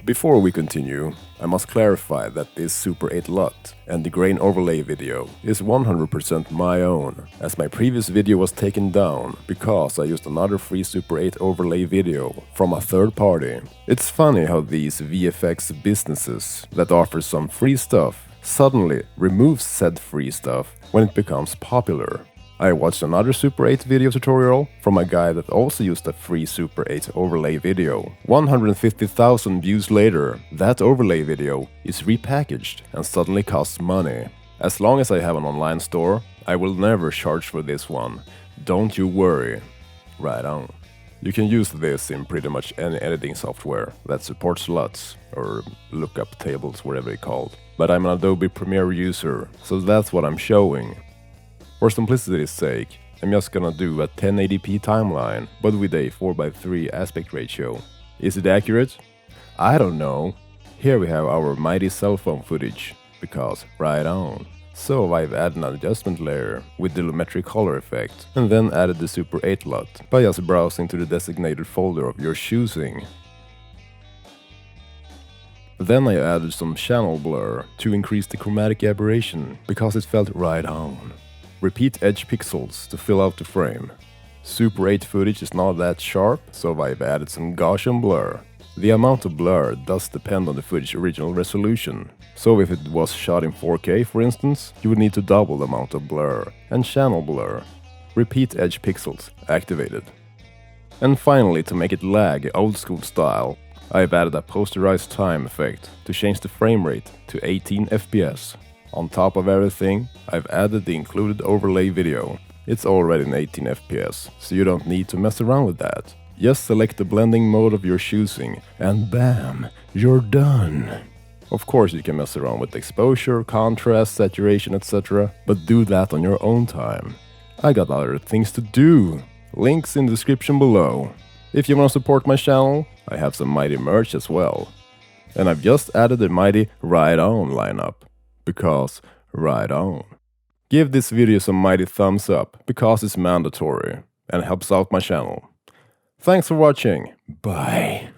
Before we continue, I must clarify that this Super 8 LUT and the grain overlay video is 100% my own, as my previous video was taken down because I used another free Super 8 overlay video from a third party. It's funny how these VFX businesses that offer some free stuff suddenly remove said free stuff when it becomes popular. I watched another Super 8 video tutorial from a guy that also used a free Super 8 overlay video. 150,000 views later, that overlay video is repackaged and suddenly costs money. As long as I have an online store, I will never charge for this one. Don't you worry. Right on. You can use this in pretty much any editing software that supports LUTs, or lookup tables, whatever they're called. But I'm an Adobe Premiere user, so that's what I'm showing. For simplicity's sake, I'm just gonna do a 1080p timeline, but with a 4:3 aspect ratio. Is it accurate? I don't know. Here we have our mighty cell phone footage, because right on. So I've added an adjustment layer with the lumetri color effect, and then added the Super 8 LUT by just browsing to the designated folder of your choosing. Then I added some channel blur to increase the chromatic aberration, because it felt right on. Repeat edge pixels to fill out the frame. Super 8 footage is not that sharp, so I've added some Gaussian blur. The amount of blur does depend on the footage's original resolution. So if it was shot in 4K, for instance, you would need to double the amount of blur. And channel blur. Repeat edge pixels activated. And finally, to make it lag old school style, I've added a posterized time effect to change the frame rate to 18 FPS. On top of everything, I've added the included overlay video. It's already in 18 FPS, so you don't need to mess around with that. Just select the blending mode of your choosing, and bam, you're done. Of course you can mess around with exposure, contrast, saturation, etc., but do that on your own time. I got other things to do. Links in the description below. If you want to support my channel, I have some mighty merch as well. And I've just added the mighty Right On lineup. Because right on. Give this video some mighty thumbs up, because it's mandatory and helps out my channel. Thanks for watching. Bye.